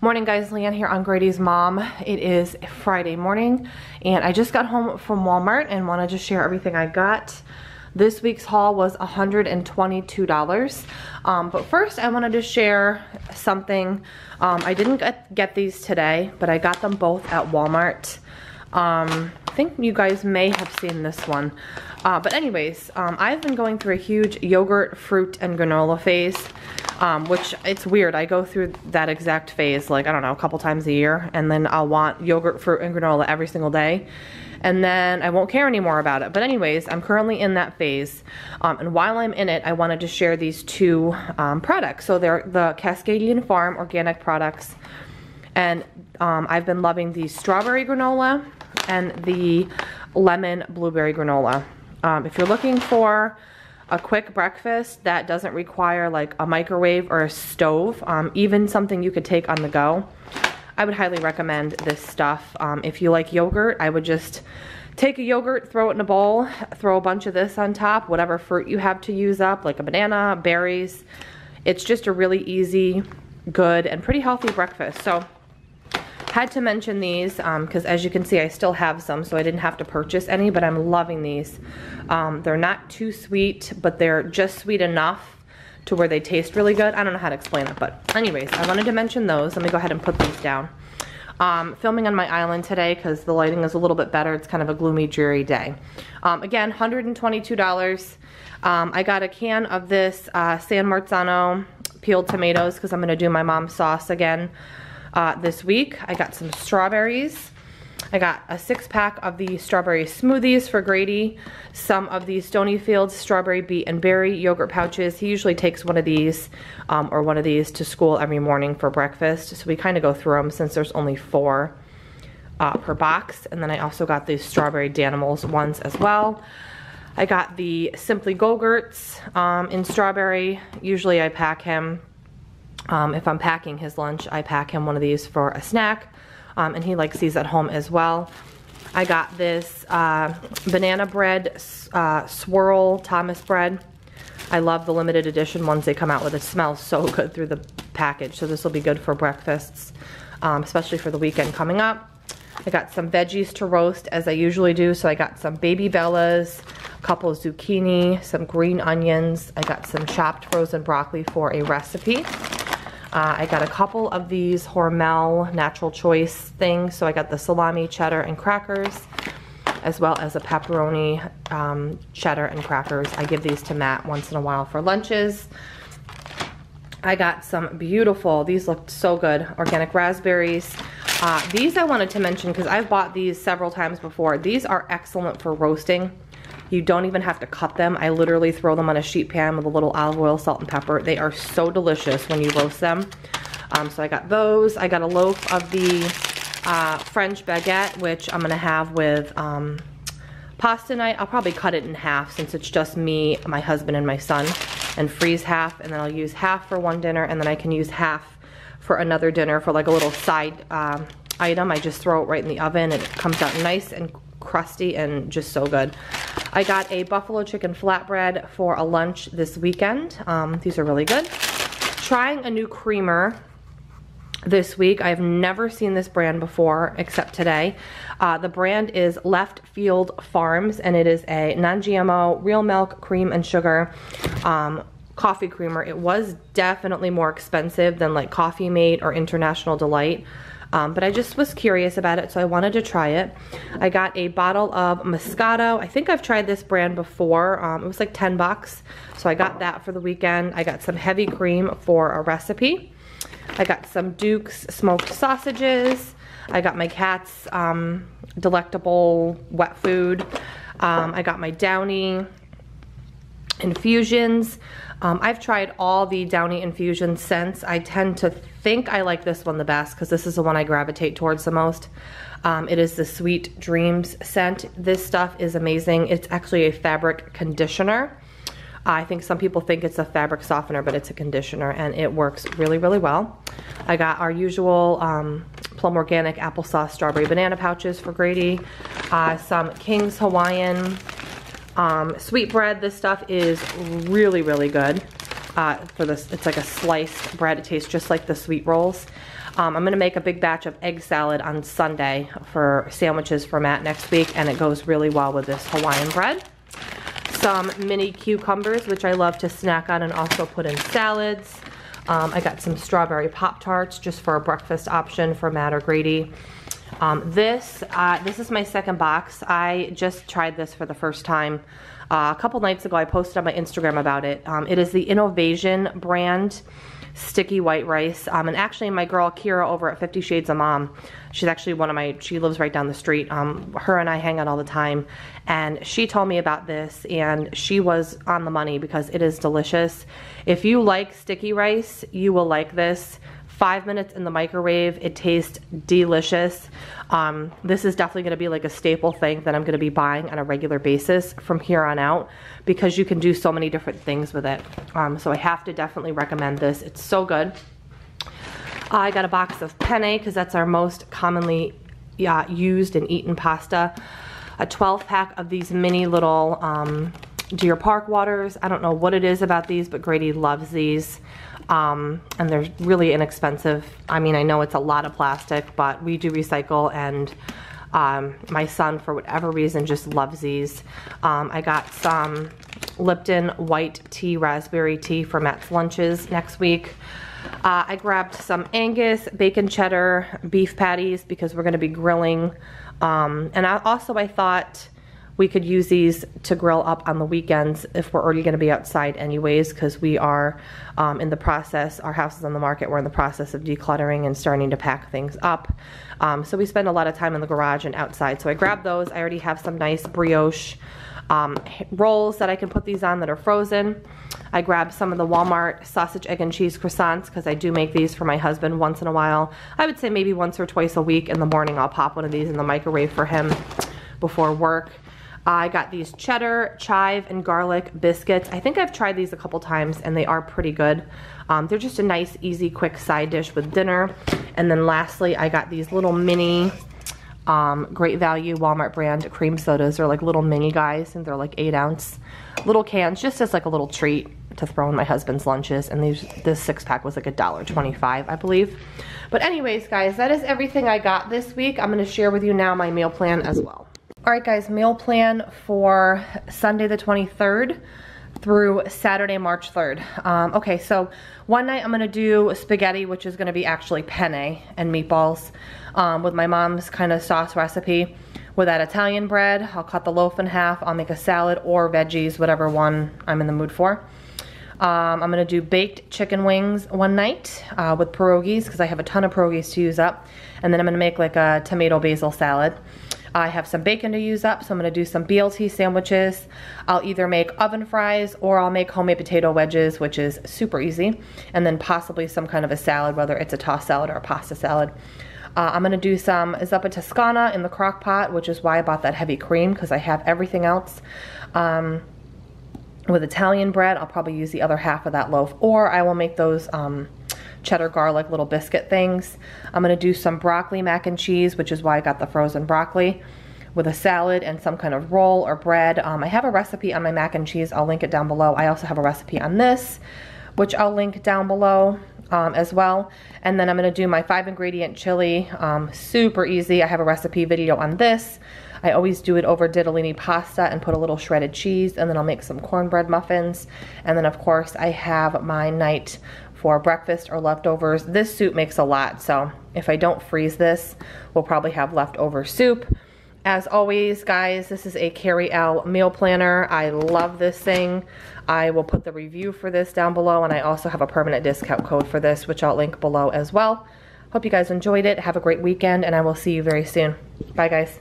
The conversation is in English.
Morning guys, Leanne here on Grady's Mom. It is Friday morning and I just got home from Walmart and want to just share everything I got. This week's haul was $122. But first I wanted to share something. I didn't get these today, but I got them both at Walmart. I think you guys may have seen this one. But anyways, I've been going through a huge yogurt, fruit, and granola phase. Which it's weird. I go through that exact phase, like, I don't know, a couple times a year, and then I'll want yogurt, fruit, and granola every single day, and then I won't care anymore about it. But anyways, I'm currently in that phase, and while I'm in it, I wanted to share these two products. So they're the Cascadian Farm organic products, and I've been loving the strawberry granola and the lemon blueberry granola. If you're looking for a quick breakfast that doesn't require like a microwave or a stove, even something you could take on the go, I would highly recommend this stuff. If you like yogurt, I would just take a yogurt, throw it in a bowl, throw a bunch of this on top, whatever fruit you have to use up, like a banana, berries. It's just a really easy, good, and pretty healthy breakfast. So had to mention these because as you can see I still have some, so I didn't have to purchase any, but I'm loving these. They're not too sweet, but they're just sweet enough to where they taste really good. I don't know how to explain it, but anyways, I wanted to mention those. Let me go ahead and put these down. Filming on my island today because the lighting is a little bit better. It's kind of a gloomy, dreary day. Again, $122. I got a can of this San Marzano peeled tomatoes because I'm going to do my mom's sauce again this week. I got some strawberries. I got a 6-pack of the strawberry smoothies for Grady, some of the Stonyfield strawberry beet and berry yogurt pouches. He usually takes one of these or one of these to school every morning for breakfast, so we kind of go through them since there's only 4 per box. And then I also got these strawberry Danimals ones as well. I got the Simply Go-Gurts in strawberry. Usually I pack him, if I'm packing his lunch, I pack him one of these for a snack. And he likes these at home as well. I got this banana bread swirl Thomas bread. I love the limited edition ones they come out with. It smells so good through the package, so this will be good for breakfasts, especially for the weekend coming up. I got some veggies to roast as I usually do, so I got some baby bellas, a couple of zucchini, some green onions. I got some chopped frozen broccoli for a recipe. I got a couple of these Hormel natural choice things. So I got the salami, cheddar, and crackers, as well as a pepperoni, cheddar, and crackers. I give these to Matt once in a while for lunches. I got some beautiful, these looked so good, organic raspberries. These I wanted to mention because I've bought these several times before. These are excellent for roasting. You don't even have to cut them. I literally throw them on a sheet pan with a little olive oil, salt, and pepper. They are so delicious when you roast them. So I got those. I got a loaf of the French baguette, which I'm going to have with pasta night. I'll probably cut it in half since it's just me, my husband, and my son, and freeze half. And then I'll use half for one dinner, and then I can use half for another dinner for like a little side item. I just throw it right in the oven, and it comes out nice and crusty and just so good. I got a buffalo chicken flatbread for a lunch this weekend. These are really good. Trying a new creamer this week. I've never seen this brand before except today. The brand is Left Field Farms, and it is a non-GMO, real milk, cream, and sugar coffee creamer. It was definitely more expensive than like Coffee Mate or International Delight. But I just was curious about it, so I wanted to try it. I got a bottle of Moscato. I think I've tried this brand before. It was like 10 bucks, so I got that for the weekend. I got some heavy cream for a recipe. I got some Duke's smoked sausages. I got my cat's delectable wet food. I got my Downy infusions. I've tried all the Downy infusion scents. I tend to think I like this one the best because this is the one I gravitate towards the most. It is the Sweet Dreams scent. This stuff is amazing. It's actually a fabric conditioner. I think some people think it's a fabric softener, but it's a conditioner, and it works really, really well. I got our usual Plum Organic applesauce strawberry banana pouches for Grady. Some King's Hawaiian sweetbread. This stuff is really, really good. For this, it's like a sliced bread. It tastes just like the sweet rolls. I'm gonna make a big batch of egg salad on Sunday for sandwiches for Matt next week, and it goes really well with this Hawaiian bread. Some mini cucumbers, which I love to snack on and also put in salads. I got some strawberry Pop-Tarts just for a breakfast option for Matt or Grady. This is my second box. I just tried this for the first time. A couple nights ago I posted on my Instagram about it. It is the Innovation brand sticky white rice. And actually my girl Kira over at 50 Shades of Mom, she's actually she lives right down the street. Her and I hang out all the time, and she told me about this, and she was on the money because it is delicious. If you like sticky rice, you will like this. 5 minutes in the microwave, it tastes delicious. This is definitely gonna be like a staple thing that I'm gonna be buying on a regular basis from here on out, because you can do so many different things with it. So I have to definitely recommend this. It's so good. I got a box of penne because that's our most commonly used and eaten pasta. A 12 pack of these mini little Deer Park waters. I don't know what it is about these, but Grady loves these. And they're really inexpensive. I mean, I know it's a lot of plastic, but we do recycle, and my son, for whatever reason, just loves these. I got some Lipton white tea, raspberry tea for Matt's lunches next week. I grabbed some Angus, bacon cheddar, beef patties because we're gonna be grilling. And I thought we could use these to grill up on the weekends if we're already gonna be outside anyways, because we are in the process, our house is on the market, we're in the process of decluttering and starting to pack things up. So we spend a lot of time in the garage and outside. So I grabbed those. I already have some nice brioche rolls that I can put these on that are frozen. I grabbed some of the Wal-Mart sausage, egg, and cheese croissants because I do make these for my husband once in a while. I would say maybe once or twice a week. In the morning I'll pop one of these in the microwave for him before work. I got these cheddar, chive, and garlic biscuits. I think I've tried these a couple times and they are pretty good. They're just a nice, easy, quick side dish with dinner. And then lastly, I got these little mini Great Value Walmart brand cream sodas. They're like little mini guys, and they're like 8-ounce little cans, just as like a little treat to throw in my husband's lunches. And this 6-pack was like $1.25, I believe. But anyways, guys, that is everything I got this week. I'm gonna share with you now my meal plan as well. All right, guys, meal plan for Sunday the 23rd through Saturday, March 3rd. Okay, so one night I'm gonna do spaghetti, which is gonna be actually penne and meatballs with my mom's kind of sauce recipe with that Italian bread. I'll cut the loaf in half. I'll make a salad or veggies, whatever one I'm in the mood for. I'm gonna do baked chicken wings one night with pierogies because I have a ton of pierogies to use up. And then I'm gonna make like a tomato basil salad. I have some bacon to use up, so I'm gonna do some BLT sandwiches. I'll either make oven fries or I'll make homemade potato wedges, which is super easy. And then possibly some kind of a salad, whether it's a tossed salad or a pasta salad. I'm gonna do some zuppa toscana in the crock pot, which is why I bought that heavy cream, because I have everything else. With Italian bread, I'll probably use the other half of that loaf, or I will make those cheddar garlic little biscuit things. I'm gonna do some broccoli mac and cheese, which is why I got the frozen broccoli, with a salad and some kind of roll or bread. I have a recipe on my mac and cheese. I'll link it down below. I also have a recipe on this, which I'll link down below as well. And then I'm gonna do my 5-ingredient chili, super easy. I have a recipe video on this. I always do it over ditalini pasta and put a little shredded cheese, and then I'll make some cornbread muffins. And then of course I have my night for breakfast or leftovers. This soup makes a lot, so if I don't freeze this, we'll probably have leftover soup. As always, guys, this is a Carrie L meal planner. I love this thing. I will put the review for this down below, and I also have a permanent discount code for this, which I'll link below as well. Hope you guys enjoyed it. Have a great weekend, and I will see you very soon. Bye, guys.